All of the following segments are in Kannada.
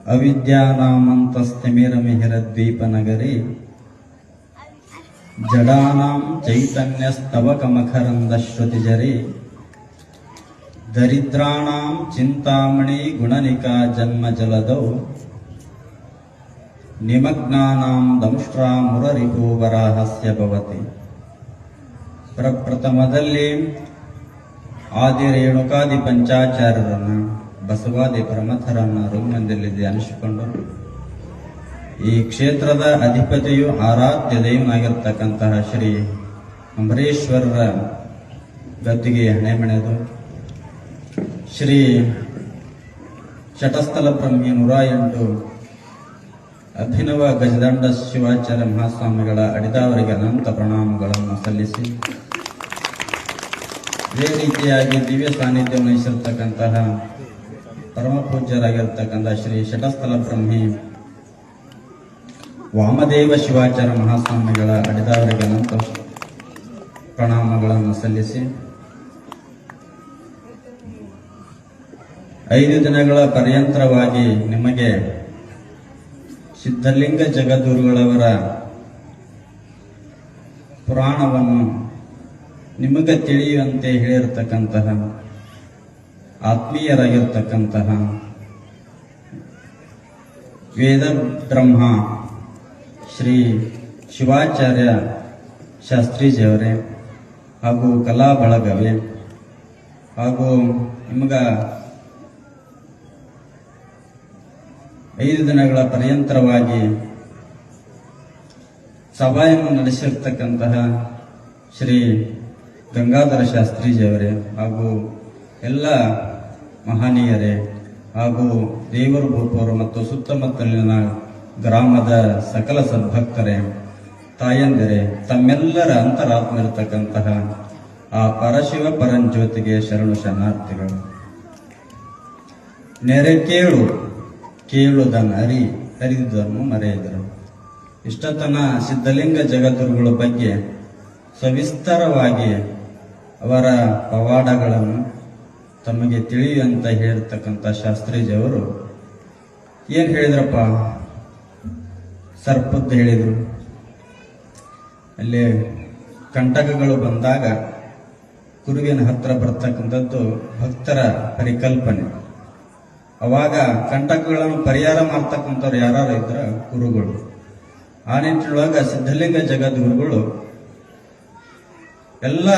ಅವಿದ್ಯಾನಾಮಂತಸ್ತಿಮಿರಮಿಹಿರದ್ವೀಪನಗರಿ ಜಡಾನಾಂ ಚೈತನ್ಯಸ್ತವಕಮಕರಂದಶ್ರುತಿಜರಿ ದರಿದ್ರಾಣಾಂ ಚಿಂತಾಮಣಿ ಗುಣನಿಕಾ ಜನ್ಮಜಲದೌ ನಿಮಗ್ನಾನಾಂ ದಂಷ್ಟ್ರಾ ಮುರರಿಪೂವರಾಹಸ್ಯ ಭವತಿ. ಪ್ರಪ್ರಥಮದಲ್ಲಿ ಆದಿ ರೇಣುಕಾದಿ ಪಂಚಾಚಾರ್ಯರನ್ನ ಬಸವಾದಿ ಪ್ರಮಥರನ್ನ ಋಗ್ಮಂದಿರದಲ್ಲಿ ಧ್ಯಾನಿಸಿಕೊಂಡು ಈ ಕ್ಷೇತ್ರದ ಅಧಿಪತಿಯು ಆರಾಧ್ಯ ದೇವನಾಗಿರ್ತಕ್ಕಂತಹ ಶ್ರೀ ಅಂಬರೀಶ್ವರರ ಗದ್ದಿಗೆ ಹಣೆಮಣೆದು ಶ್ರೀ ಶಟಸ್ಥಲ ಬ್ರಹ್ಮಿ 108 ಅಭಿನವ ಗಜದಂಡ ಶಿವಾಚಾರ್ಯ ಮಹಾಸ್ವಾಮಿಗಳ ಅಡಿದಾವರಿಗೆ ಅನಂತ ಪ್ರಣಾಮಗಳನ್ನು ಸಲ್ಲಿಸಿ, ಇದೇ ರೀತಿಯಾಗಿ ದಿವ್ಯ ಸಾನ್ನಿಧ್ಯವನ್ನು ವಹಿಸಿರ್ತಕ್ಕಂತಹ ಪರಮ ಪೂಜ್ಯರಾಗಿರ್ತಕ್ಕಂಥ ಶ್ರೀ ಶಟಸ್ಥಲ ಬ್ರಹ್ಮಿ ವಾಮದೇವ ಶಿವಾಚಾರ್ಯ ಮಹಾಸ್ವಾಮಿಗಳ ಅಡಿದಾವರಿಗೆ ಅನಂತ ಪ್ರಣಾಮಗಳನ್ನು ಸಲ್ಲಿಸಿ, 5 ದಿನಗಳ ಪರ್ಯಂತರವಾಗಿ ನಿಮಗೆ ಸಿದ್ಧಲಿಂಗ ಜಗದ್ಗುರುಗಳವರ ಪುರಾಣವನ್ನು ನಿಮಗೆ ತಿಳಿಯುವಂತೆ ಹೇಳಿರತಕ್ಕಂತಹ ಆತ್ಮೀಯರಾಗಿರ್ತಕ್ಕಂತಹ ವೇದ ಬ್ರಹ್ಮ ಶ್ರೀ ಶಿವಾಚಾರ್ಯ ಶಾಸ್ತ್ರೀಜಿಯವರೇ ಹಾಗೂ ಕಲಾ ಬಳಗವೇ ಹಾಗೂ ನಿಮಗ 5 ದಿನಗಳ ಪರ್ಯಂತರವಾಗಿ ಸಭೆಯನ್ನು ನಡೆಸಿರ್ತಕ್ಕಂತಹ ಶ್ರೀ ಗಂಗಾಧರ ಶಾಸ್ತ್ರೀಜಿಯವರೇ ಹಾಗೂ ಎಲ್ಲ ಮಹನೀಯರೇ ಹಾಗೂ ದೇವರು ಭೂಪವರು ಮತ್ತು ಸುತ್ತಮುತ್ತಲಿನ ಗ್ರಾಮದ ಸಕಲ ಸದ್ಭಕ್ತರೇ, ತಾಯಂದಿರೇ, ತಮ್ಮೆಲ್ಲರ ಅಂತರಾತ್ಮ ಇರತಕ್ಕಂತಹ ಆ ಪರಶಿವ ಪರಂಜ್ಯೋತಿಗೆ ಶರಣು ಶರಣಾರ್ಥಿಗಳು. ನೆರೆ ಕೇಳು ಕೇಳುವುದನ್ನು ಅರಿದುದನ್ನು ಮರೆಯದರು. ಇಷ್ಟತನ ಸಿದ್ಧಲಿಂಗ ಜಗದ್ಗುರುಗಳ ಬಗ್ಗೆ ಸವಿಸ್ತರವಾಗಿ ಅವರ ಪವಾಡಗಳನ್ನು ತಮಗೆ ತಿಳಿಯುವಂತ ಹೇಳಿರ್ತಕ್ಕಂಥ ಶಾಸ್ತ್ರೀಜಿಯವರು ಏನ್ ಹೇಳಿದ್ರಪ್ಪ? ಸರ್ಪದ್ದು ಹೇಳಿದ್ರು. ಅಲ್ಲಿ ಕಂಟಕಗಳು ಬಂದಾಗ ಗುರುವಿನ ಹತ್ರ ಬರ್ತಕ್ಕಂಥದ್ದು ಭಕ್ತರ ಪರಿಕಲ್ಪನೆ. ಅವಾಗ ಕಂಟಕಗಳನ್ನು ಪರಿಹಾರ ಮಾಡ್ತಕ್ಕಂಥವ್ರು ಯಾರು ಇದ್ರ ಗುರುಗಳು. ಆ ನಿಟ್ಟಿನೊಳಗ ಸಿದ್ಧಲಿಂಗ ಜಗದ್ಗುರುಗಳು ಎಲ್ಲ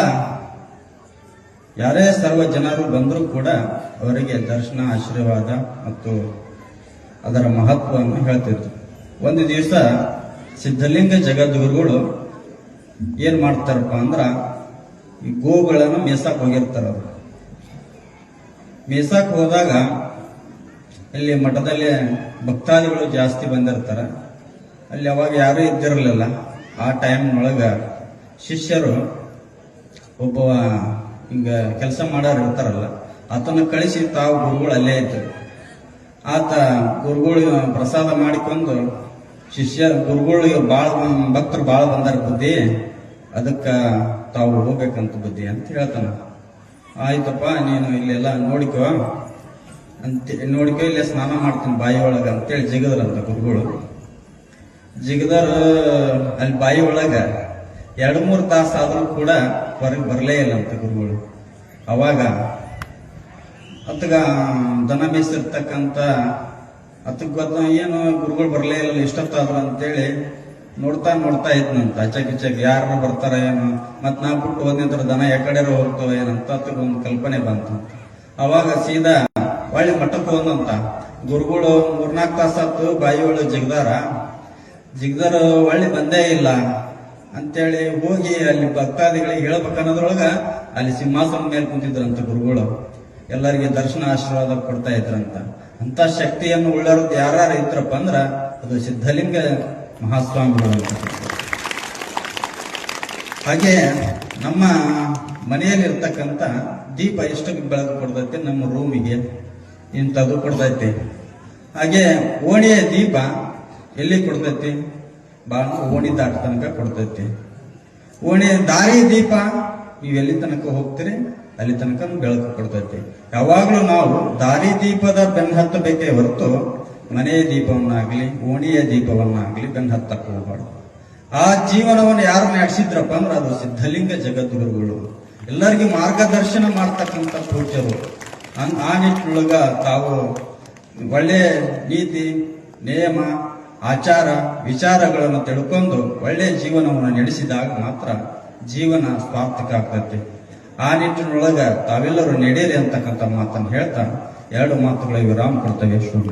ಯಾರೇ ಸರ್ವ ಜನರು ಬಂದರೂ ಕೂಡ ಅವರಿಗೆ ದರ್ಶನ, ಆಶೀರ್ವಾದ ಮತ್ತು ಅದರ ಮಹತ್ವವನ್ನು ಹೇಳ್ತಿದ್ರು. ಒಂದು ದಿವಸ ಸಿದ್ಧಲಿಂಗ ಜಗದ್ಗುರುಗಳು ಏನ್ ಮಾಡ್ತಾರಪ್ಪ ಅಂದ್ರ ಈ ಗೋಗಳನ್ನು ಮೇಸಕ್ ಹೋಗಿರ್ತಾರ. ಅವರು ಮೇಸಕ್ ಹೋದಾಗ ಇಲ್ಲಿ ಮಠದಲ್ಲಿ ಭಕ್ತಾದಿಗಳು ಜಾಸ್ತಿ ಬಂದಿರ್ತಾರ. ಅಲ್ಲಿ ಅವಾಗ ಯಾರೂ ಇದ್ದಿರಲಿಲ್ಲ. ಆ ಟೈಮ್ನೊಳಗ ಶಿಷ್ಯರು ಒಬ್ಬ ಹಿಂಗ ಕೆಲಸ ಮಾಡೋರು ಇರ್ತಾರಲ್ಲ, ಆತನ ಕಳಿಸಿ ತಾವು ಗುರುಗಳು ಅಲ್ಲೇ ಇದ್ರು. ಆತ ಗುರುಗಳು ಪ್ರಸಾದ ಮಾಡಿಕೊಂಡು ಗುರುಗಳಿಗೆ ಭಕ್ತರು ಬಾಳ ಬಂದಾರ ಬುದ್ಧಿ, ಅದಕ್ಕ ತಾವು ಹೋಗ್ಬೇಕಂತ ಬುದ್ಧಿ ಅಂತ ಹೇಳ್ತಾನ. ಆಯ್ತಪ್ಪ, ನೀನು ಇಲ್ಲೆಲ್ಲ ನೋಡಿಕೋ ಇಲ್ಲೇ ಸ್ನಾನ ಮಾಡ್ತೀನಿ ಬಾಯಿ ಒಳಗ ಅಂತೇಳಿ ಜಿಗದ್ರಂತ ಗುರುಗಳು. ಜಿಗದರ್ ಅಲ್ಲಿ ಬಾಯಿ ಒಳಗ 2-3 ತಾಸು ಆದ್ರೂ ಕೂಡ ಹೊರಗೆ ಬರಲೇ ಇಲ್ಲ ಅಂತ ಗುರುಗಳು. ಅವಾಗ ಅತ್ಗ ದನ ಮೇಯಿಸಿರ್ತಕ್ಕಂಥ ಗೊತ್ತ ಏನು ಗುರುಗಳು ಬರಲೇ ಇಲ್ಲ ಇಷ್ಟೊತ್ತಾದ್ರು ಅಂತೇಳಿ ನೋಡ್ತಾ ಇದ್ನಂತ. ಅಚ್ಚಕ್ ಯಾರು ಬರ್ತಾರ ಏನು, ಮತ್ ನಾ ಬಿಟ್ಟು ಹೋದ್ನಂತರ ದನ ಯಾಕಡೆ ಹೋಗ್ತಾವ ಏನಂತ ಒಂದು ಕಲ್ಪನೆ ಬಂತು. ಅವಾಗ ಸೀದಾ ಒಳ್ಳೆ ಮಠಕ್ಕೆ ಹೋದಂತ. ಗುರುಗಳು 3-4 ತಾಸಾತು ಬಾಯಿ ಒಳಗೆ ಜಿಗ್ದಾರ ಒಳ್ಳೆ ಬಂದೇ ಇಲ್ಲ ಅಂತೇಳಿ ಹೋಗಿ ಅಲ್ಲಿ ಭಕ್ತಾದಿಗಳಿಗೆ ಹೇಳ್ಬೇಕನ್ನೋದ್ರೊಳಗ ಅಲ್ಲಿ ಸಿಂಹಾಸನ ಮೇಲೆ ಕುಂತಿದ್ರಂತ ಗುರುಗಳು. ಎಲ್ಲರಿಗೆ ದರ್ಶನ ಆಶೀರ್ವಾದ ಕೊಡ್ತಾ ಇದ್ರಂತ. ಅಂತ ಶಕ್ತಿಯನ್ನು ಉಳ್ಳರದ್ದು ಯಾರು ಇದ್ರಪ್ಪ ಅಂದ್ರ ಅದು ಸಿದ್ಧಲಿಂಗ ಮಹಾಸ್ವಾಮಿಗಳು ಅಂತ. ಹಾಗೆ ನಮ್ಮ ಮನೆಯಲ್ಲಿ ಇರ್ತಕ್ಕಂಥ ದೀಪ ಎಷ್ಟು ಬೆಳಕು ಕೊಡ್ತೈತಿ, ನಮ್ಮ ರೂಮಿಗೆ ಇಂಥದ್ದು ಕೊಡ್ತೈತಿ. ಹಾಗೆ ಓಣಿಯ ದೀಪ ಎಲ್ಲಿ ಕೊಡ್ತೈತಿ? ಓಣಿ ದಾಟ ತನಕ ಕೊಡ್ತೈತಿ. ಓಣಿ ದಾರಿ ದೀಪ ನೀವು ಎಲ್ಲಿ ತನಕ ಹೋಗ್ತೀರಿ ಅಲ್ಲಿ ತನಕ ಬೆಳಕು ಕೊಡ್ತೈತಿ. ಯಾವಾಗ್ಲೂ ನಾವು ದಾರಿ ದೀಪದ ಬೆನ್ನ ಹತ್ತಬೇಕೇ ಹೊರತು ಮನೆಯ ದೀಪವನ್ನಾಗ್ಲಿ ಓಣಿಯ ದೀಪವನ್ನಾಗ್ಲಿ ಬೆನ್ನ ಹತ್ತಕ್ಕೆ ಹೋಗಬಾರ್ದು. ಆ ಜೀವನವನ್ನು ಯಾರು ನಡೆಸಿದ್ರಪ್ಪ ಅಂದ್ರೆ ಅದು ಸಿದ್ಧಲಿಂಗ ಜಗದ್ಗುರುಗಳು, ಎಲ್ಲರಿಗೂ ಮಾರ್ಗದರ್ಶನ ಮಾಡ್ತಕ್ಕಂಥ ಪೂಜ್ಯರು. ಆ ನಿಟ್ಟಿನೊಳಗ ತಾವು ಒಳ್ಳೆ ನೀತಿ ನಿಯಮ ಆಚಾರ ವಿಚಾರಗಳನ್ನು ತಿಳ್ಕೊಂಡು ಒಳ್ಳೆಯ ಜೀವನವನ್ನು ನಡೆಸಿದಾಗ ಮಾತ್ರ ಜೀವನ ಸ್ವಾರ್ಥಕ ಆಗ್ತೈತಿ. ಆ ನಿಟ್ಟಿನೊಳಗ ತಾವೆಲ್ಲರೂ ನಡೆಯಿರಿ ಅಂತಕ್ಕಂಥ ಮಾತನ್ನು ಹೇಳ್ತಾ 2 ಮಾತುಗಳ ವಿರಾಮ ಕೊಡ್ತೇವೆ. ಶುಭ.